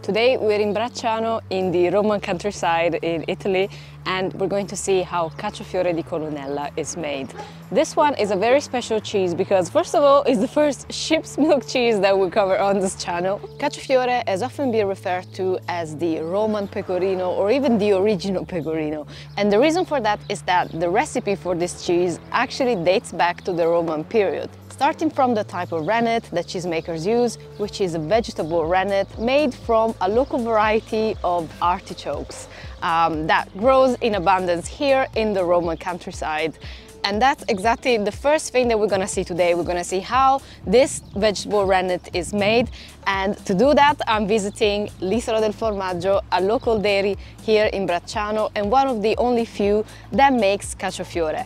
Today we're in Bracciano in the Roman countryside in Italy, and we're going to see how Cacciofiore di Colunella is made. This one is a very special cheese because first of all it's the first sheep's milk cheese that we cover on this channel. Cacciofiore has often been referred to as the Roman pecorino or even the original pecorino, and the reason for that is that the recipe for this cheese actually dates back to the Roman period. Starting from the type of rennet that cheesemakers use, which is a vegetable rennet made from a local variety of artichokes that grows in abundance here in the Roman countryside. And that's exactly the first thing that we're gonna see today. We're gonna see how this vegetable rennet is made, and to do that I'm visiting l'Isola del Formaggio, a local dairy here in Bracciano and one of the only few that makes cacciofiore.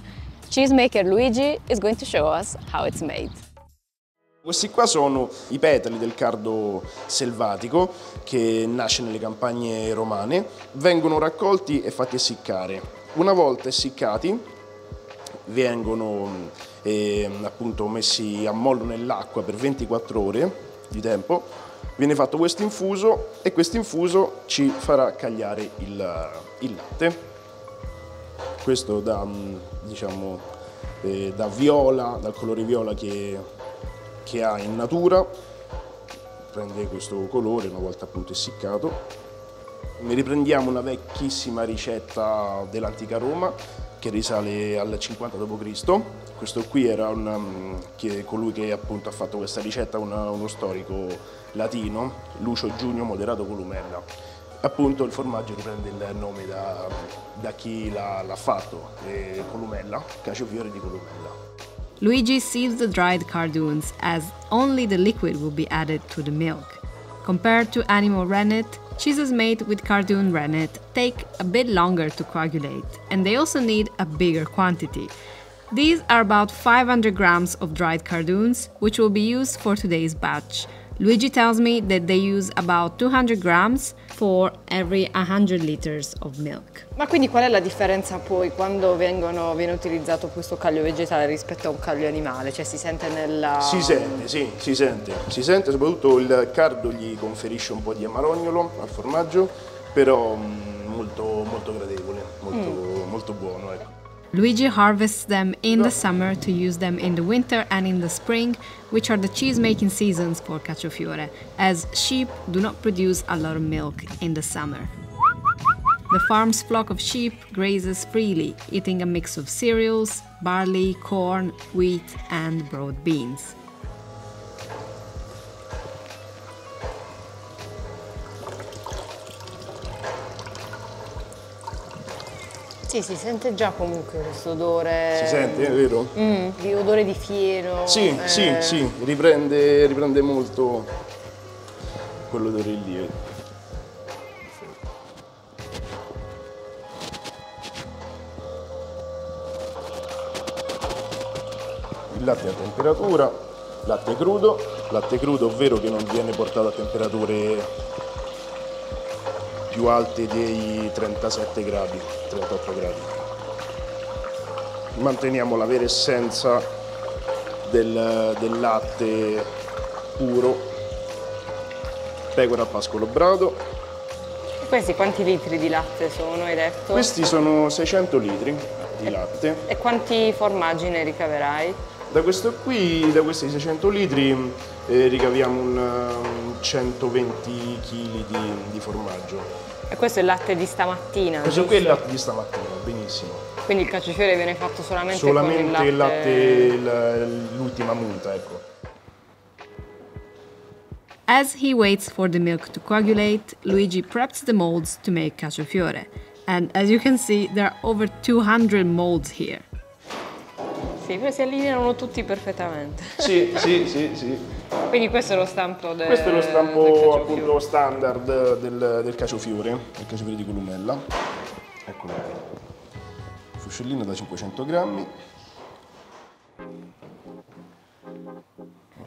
Cheesemaker Luigi is going to show us how it's made. Questi qua sono i petali del cardo selvatico che nasce nelle campagne romane, vengono raccolti e fatti essiccare. Una volta essiccati vengono appunto messi a mollo nell'acqua per 24 ore di tempo, viene fatto questo infuso e questo infuso ci farà cagliare il latte. Questo da, diciamo, da viola, dal colore viola che ha in natura, prende questo colore una volta appunto essiccato. Ne riprendiamo una vecchissima ricetta dell'antica Roma che risale al 50 d.C. Questo qui era colui che appunto ha fatto questa ricetta, uno storico latino, Lucio Giunio Moderato Columella. Appunto il formaggio riprende il nome da chi l'ha fatto, Columella, Cacciofiore di Columella. Luigi sieves the dried cardoons as only the liquid will be added to the milk. Compared to animal rennet, cheeses made with cardoon rennet take a bit longer to coagulate, and they also need a bigger quantity. These are about 500 grams of dried cardoons, which will be used for today's batch. Luigi tells me that they use about 200 grams for every 100 liters of milk. Ma quindi qual è la differenza poi quando viene utilizzato questo caglio vegetale rispetto a un caglio animale? Cioè si sente nella... Si sente, sì, si sente, soprattutto il cardo gli conferisce un po' di amarognolo al formaggio, però molto gradevole, molto buono, ecco. Luigi harvests them in the summer to use them in the winter and in the spring, which are the cheese-making seasons for Cacciofiore, as sheep do not produce a lot of milk in the summer. The farm's flock of sheep grazes freely, eating a mix of cereals, barley, corn, wheat and broad beans. Sì, si sente già comunque questo odore. Si sente, è vero? Di odore di fieno. Sì, sì, riprende molto quell'odore lì. Il latte a temperatura, latte crudo, ovvero che non viene portato a temperature più alte dei 37 gradi, 38 gradi. Manteniamo la vera essenza del latte puro, pecora a pascolo brado. E questi quanti litri di latte sono, hai detto? Questi sono 600 litri di latte. E quanti formaggi ne ricaverai? Da questi 600 litri ricaviamo un 120 kg di formaggio. E questo è il latte di stamattina? Questo qui è il latte di stamattina, benissimo. Quindi il cacciofiore viene fatto solamente con il latte, l'ultima munta, ecco. As he waits for the milk to coagulate, Luigi preps the molds to make cacciofiore. And as you can see, there are over 200 molds here. Sì, si allineano tutti perfettamente. Sì. Quindi questo è lo stampo del Questo è lo stampo appunto standard del cacciofiore di Columella. Eccolo qui. Fuscellino da 500 grammi.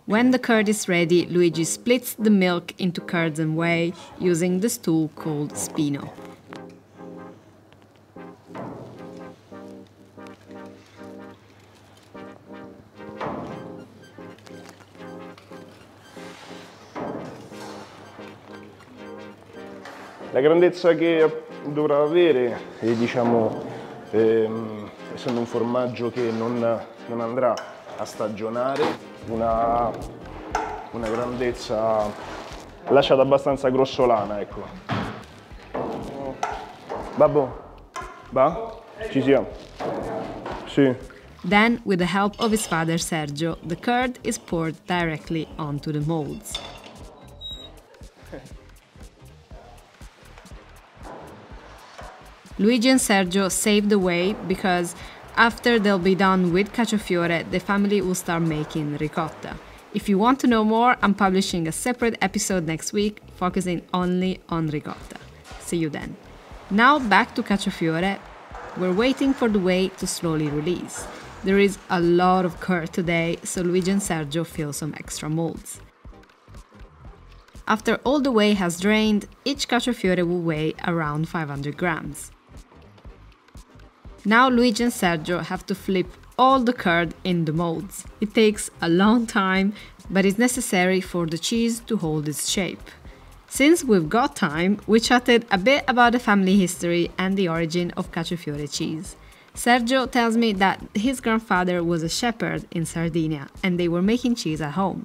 When the curd is ready, Luigi splits the milk into curds and whey using the stool called spino. La grandezza che dovrà avere, diciamo, essendo un formaggio che non andrà a stagionare, una grandezza lasciata abbastanza grossolana, ecco. Babbo, va? Ci siamo? Sì. Then, with the help of his father Sergio, the curd is poured directly onto the molds. Luigi and Sergio save the way because after they'll be done with cacciofiore, the family will start making ricotta. If you want to know more, I'm publishing a separate episode next week focusing only on ricotta. See you then. Now back to cacciofiore. We're waiting for the whey to slowly release. There is a lot of curd today, so Luigi and Sergio fill some extra molds. After all the whey has drained, each cacciofiore will weigh around 500 grams. Now Luigi and Sergio have to flip all the curd in the molds. It takes a long time, but it's necessary for the cheese to hold its shape. Since we've got time, we chatted a bit about the family history and the origin of cacciofiore cheese. Sergio tells me that his grandfather was a shepherd in Sardinia and they were making cheese at home.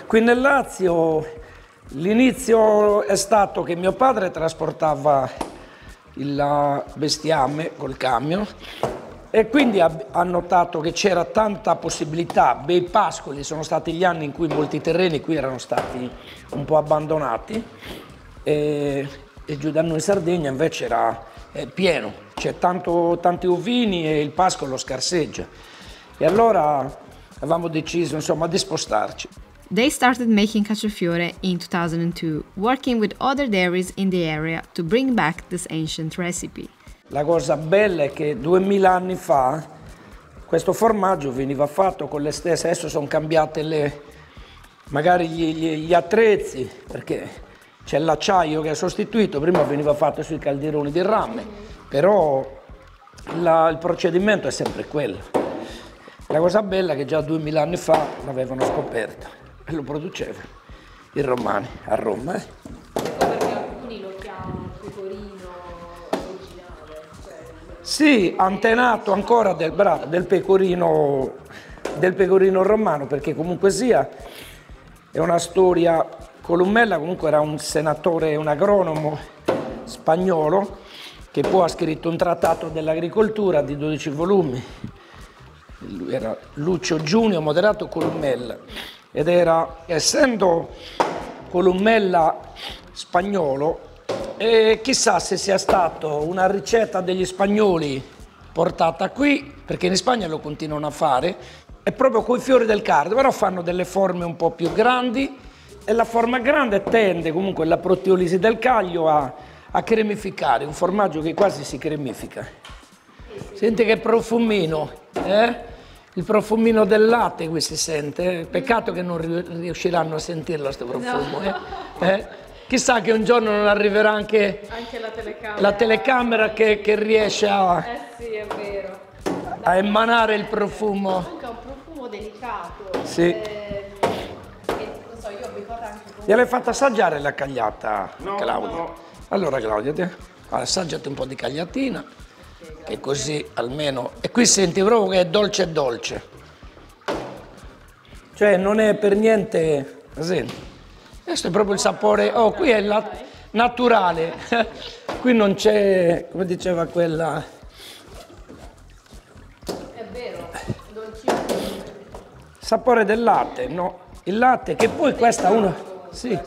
Qui nel Lazio l'inizio è stato che mio padre trasportava il bestiame col camion e quindi ha notato che c'era tanta possibilità. Bei pascoli, sono stati gli anni in cui molti terreni qui erano stati un po' abbandonati e giù da noi in Sardegna invece era pieno, c'è tanti ovini e il pascolo scarseggia e allora avevamo deciso insomma di spostarci. They started making cacciofiore in 2002, working with other dairies in the area to bring back this ancient recipe. La cosa bella è che 2000 anni fa questo formaggio veniva fatto con le stesse, adesso sono cambiate magari gli attrezzi, perché c'è l'acciaio che è sostituito, prima veniva fatto sui calderoni di rame, però il procedimento è sempre quello. La cosa bella è che già 2000 anni fa l'avevano scoperto e lo producevano i romani a Roma. Perché alcuni lo chiamano pecorino originale. Sì, antenato ancora del pecorino romano, perché comunque sia è una storia. Columella comunque era un senatore, un agronomo spagnolo che poi ha scritto un trattato dell'agricoltura di 12 volumi. Lui era Lucio Giunio Moderato Columella ed era, essendo Columella spagnolo, e chissà se sia stato una ricetta degli spagnoli portata qui, perché in Spagna lo continuano a fare, è proprio coi fiori del cardo, però fanno delle forme un po' più grandi e la forma grande tende comunque la proteolisi del caglio a cremificare, un formaggio che quasi si cremifica. Senti che profumino, il profumino del latte qui si sente, peccato che non riusciranno a sentirlo questo profumo. No. Chissà che un giorno non arriverà anche la telecamera che riesce Sì, è vero. a emanare il profumo. Comunque è un profumo delicato. Sì. Non so, io ho beccato anche con... Gliel'hai fatta assaggiare la cagliata, No, Claudia? no. Allora Claudia, assaggiati un po' di cagliatina, che così almeno... E qui senti proprio che è dolce dolce. Cioè non è per niente... Senti. Questo è proprio il sapore... Oh, qui è naturale. Qui non c'è, come diceva quella... È vero, dolcissimo. Sapore del latte, no? Il latte che poi questa uno... Sì.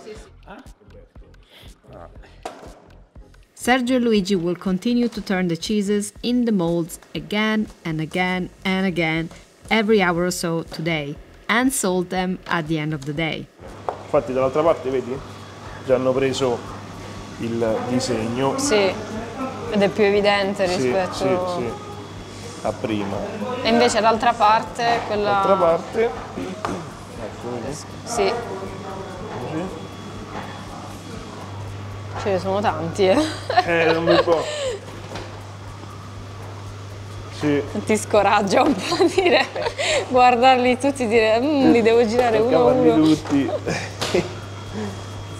Sergio and Luigi will continue to turn the cheeses in the molds again and again and again every hour or so today and salt them at the end of the day. Infatti dall'altra parte, vedi? Già hanno preso il disegno. Sì, ed è più evidente Sì, rispetto... sì, a prima. E invece l'altra parte, quella... L'altra parte, ecco, vedi? Sì, ce ne sono tanti, Non mi può. Sì. Ti scoraggia un po' dire, guardarli tutti e dire, li devo girare uno a Cavalli uno. tutti.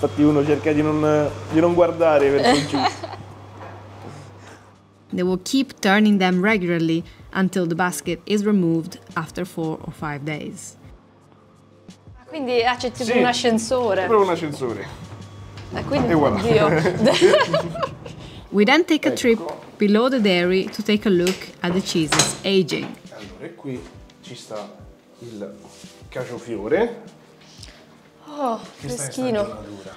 Infatti uno cerca di non guardare verso giù. They will keep turning them regularly until the basket is removed after 4 or 5 days. Quindi c'è tipo Sì, un È ascensore. proprio un ascensore. Quindi, E voilà. oddio. We then take a trip below the dairy to take a look at the cheese's aging. Allora, e qui ci sta il cacio-fiore. Oh, Che sta in freschino. stagionatura.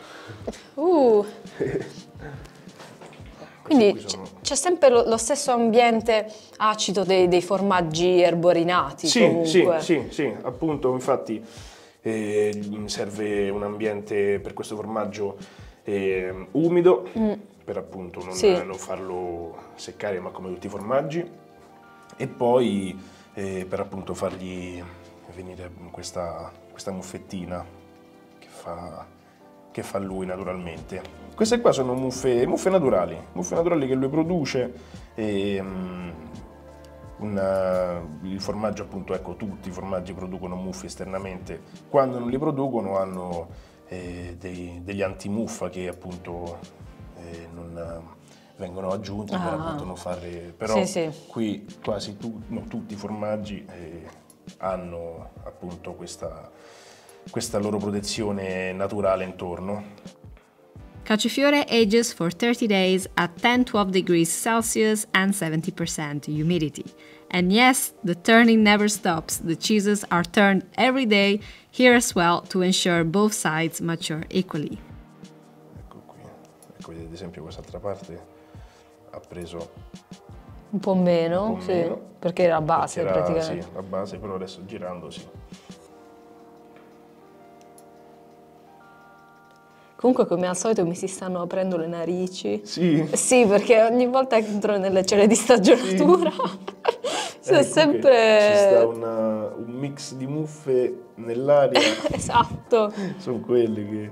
Quindi Qui sono- c'è sempre lo stesso ambiente acido dei formaggi erborinati Sì, comunque. sì, appunto, infatti serve un ambiente per questo formaggio umido, per appunto non farlo seccare, ma come tutti i formaggi, e poi per appunto fargli venire questa muffettina che fa lui naturalmente. Queste qua sono muffe naturali che lui produce. Il formaggio, appunto, ecco, tutti i formaggi producono muffe esternamente. Quando non li producono hanno degli antimuffa che appunto non vengono aggiunti per appunto non fare. Però Sì. qui quasi tutti i formaggi hanno appunto questa loro protezione naturale intorno. Cacciofiore ages for 30 days at 10-12 degrees Celsius and 70% humidity. And yes, the turning never stops. The cheeses are turned every day here as well to ensure both sides mature equally. Ecco qui. Ecco, vedete, ad esempio quest'altra parte ha preso Un po' meno, un po' sì, meno, perché era a base perché era, praticamente. sì, la base, però adesso girando sì. Comunque, come al solito, mi si stanno aprendo le narici. Sì. Sì, perché ogni volta che entro nelle celle di stagionatura sono Comunque sempre... ci sta un mix di muffe nell'aria. Esatto. Sono quelle che...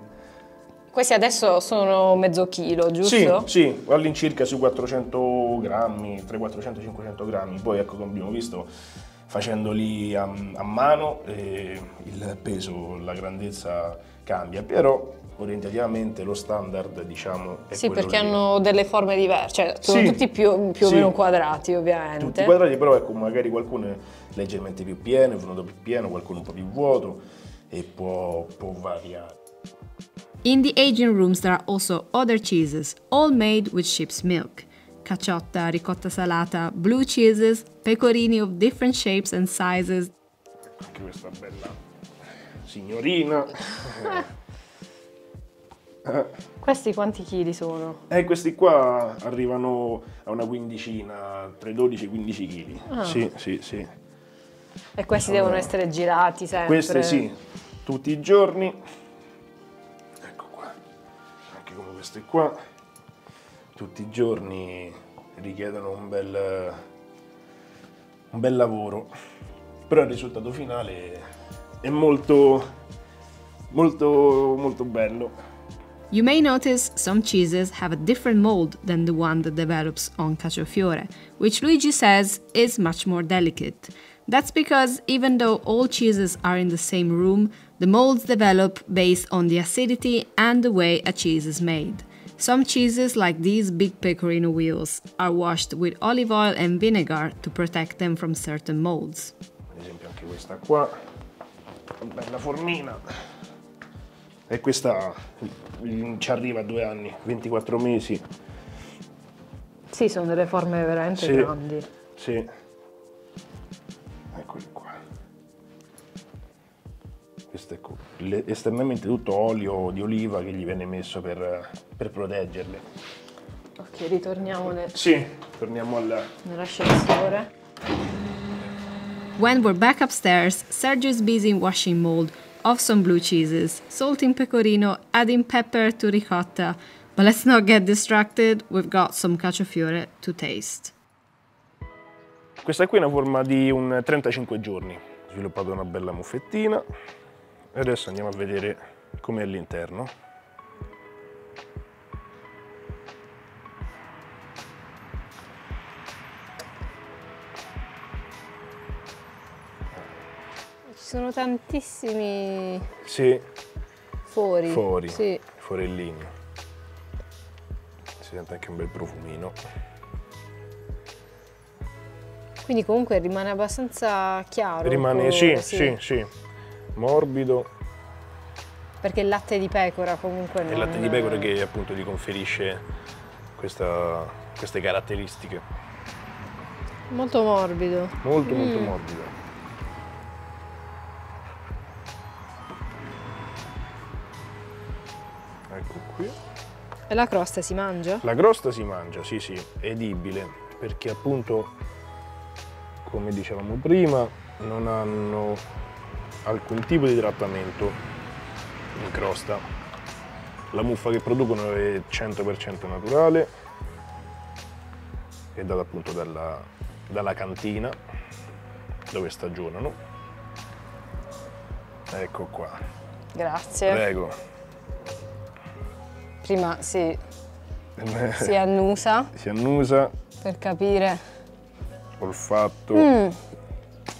Questi adesso sono mezzo chilo, giusto? Sì, all'incirca sui 400 grammi, tra i 400 e i 500 grammi. Poi ecco, come abbiamo visto, facendoli a mano il peso, la grandezza cambia, però orientativamente lo standard, diciamo, è Sì, quello perché lì. hanno delle forme diverse, cioè sono Sì. tutti più o Sì. meno quadrati, ovviamente. Tutti quadrati, però ecco, magari qualcuno è leggermente più pieno, venuto più pieno, qualcuno un po' più vuoto e può variare. In the aging rooms there are also other cheeses, all made with sheep's milk. Caciotta, ricotta salata, blue cheeses, pecorini of different shapes and sizes. Anche questa bella signorina. Questi quanti chili sono? Questi qua arrivano a una quindicina, tra i 12 e i 15 kg. Sì. E questi devono essere girati sempre? Queste sì, tutti i giorni. Ecco qua, anche come queste qua, tutti i giorni richiedono un bel lavoro, però il risultato finale è molto bello. You may notice some cheeses have a different mold than the one that develops on Cacciofiore, which Luigi says is much more delicate. That's because even though all cheeses are in the same room, the molds develop based on the acidity and the way a cheese is made. Some cheeses, like these big pecorino wheels, are washed with olive oil and vinegar to protect them from certain molds. Ad esempio anche questa qua, una bella formina. E questa ci arriva a 2 anni, 24 mesi. Sì, sono delle forme veramente Sì, grandi. sì. Eccoli qua. Questo è esternamente tutto olio di oliva che gli viene messo per proteggerle. Ok, ritorniamo Sì, torniamo nell'ascensore. When we're back upstairs, Sergio is busy washing mold of some blue cheeses, salting pecorino, adding pepper to ricotta. But let's not get distracted, we've got some cacciofiore to taste. Questa qui è una forma di un 35 giorni. Ho sviluppato una bella muffettina e adesso andiamo a vedere com'è all'interno. Ci sono tantissimi Sì, fori. fori. Sì. forellini. Si sente anche un bel profumino. Quindi comunque rimane abbastanza chiaro. Rimane, sì, morbido. Perché il latte di pecora comunque non... È il latte di pecora che appunto gli conferisce queste caratteristiche. Molto morbido. Molto morbido. Ecco qui. E la crosta si mangia? La crosta si mangia, sì, è edibile, perché appunto, come dicevamo prima, non hanno alcun tipo di trattamento in crosta. La muffa che producono è 100% naturale, è data appunto dalla cantina dove stagionano. Ecco qua. Grazie. Prego. Prima si annusa Si annusa, per capire. olfatto.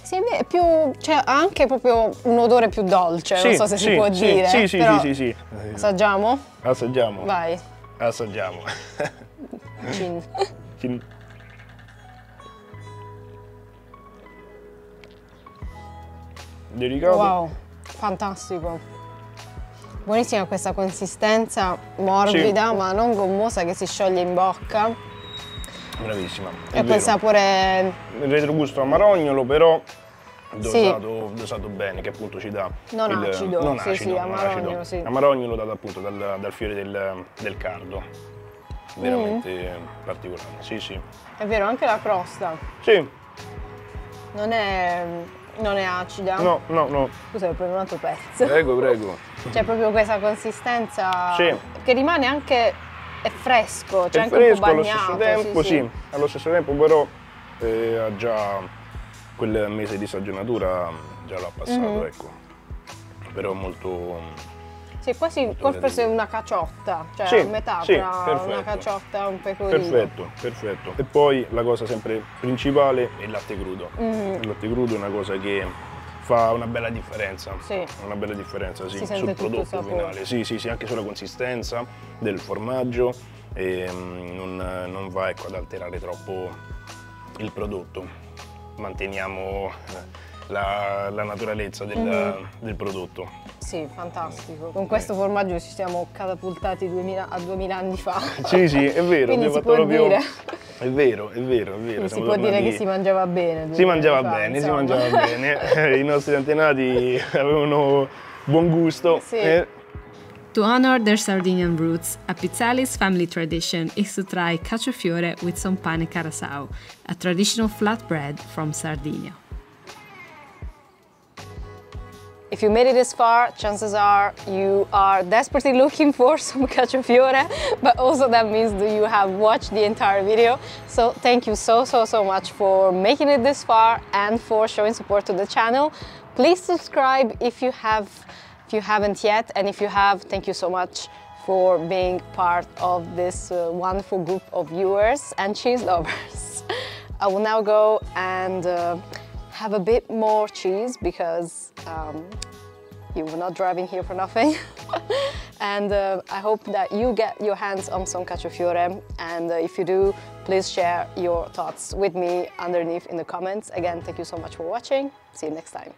Sì, è più, cioè, ha anche proprio un odore più dolce, non so se si può dire. Però... Sì. Assaggiamo? Assaggiamo. Vai. Assaggiamo. Cin. Delicato. Wow, fantastico. Buonissima questa consistenza, morbida Sì. ma non gommosa, che si scioglie in bocca. Bravissima. È E poi vero. il sapore... Il retrogusto amarognolo, però Sì. dosato bene, che appunto ci dà Non acido, non sì, acido, sì, non amarognolo, acido. sì. Amarognolo dato appunto dal fiore del cardo. Veramente particolare. Sì. È vero, anche la crosta Sì. non è acida. No. Scusa, ho preso un altro pezzo. Prego. C'è proprio questa consistenza Sì. che rimane anche... è fresco, È cioè anche fresco un po' allo bagnato. stesso tempo, sì. Allo stesso tempo però ha già quel mese di stagionatura, già l'ha passato, ecco. Però molto... Sì, quasi forse una caciotta, cioè Sì, a metà sì, tra perfetto. una caciotta e un pecorino. Perfetto. E poi la cosa sempre principale è il latte crudo. Il latte crudo è una cosa che fa una bella differenza. Sì. Una bella differenza, sì, Si sul sente tutto il prodotto sapore. finale. Sì, anche sulla consistenza del formaggio e non va, ecco, ad alterare troppo il prodotto. Manteniamo la naturalezza del prodotto. Sì, fantastico. Con questo formaggio ci siamo catapultati a 2000 anni fa. Sì, è vero. Quindi abbiamo si fatto può dire. È vero. Quindi si siamo può dire tornati- che si mangiava bene. Si mangiava 2000 anni bene, fa, si insomma. mangiava bene. I nostri antenati avevano buon gusto. Sì. To honor their Sardinian roots, a Pizzali's family tradition is to try cacciofiore with some pane carasau, a traditional flatbread from Sardinia. If you made it this far, chances are you are desperately looking for some cacciofiore, but also that means that you have watched the entire video. So thank you so much for making it this far and for showing support to the channel. Please subscribe if you haven't yet, and if you have, thank you so much for being part of this wonderful group of viewers and cheese lovers. I will now go and have a bit more cheese because you were not driving here for nothing. And I hope that you get your hands on some cacciofiore, and if you do, please share your thoughts with me underneath in the comments. Again, thank you so much for watching. See you next time.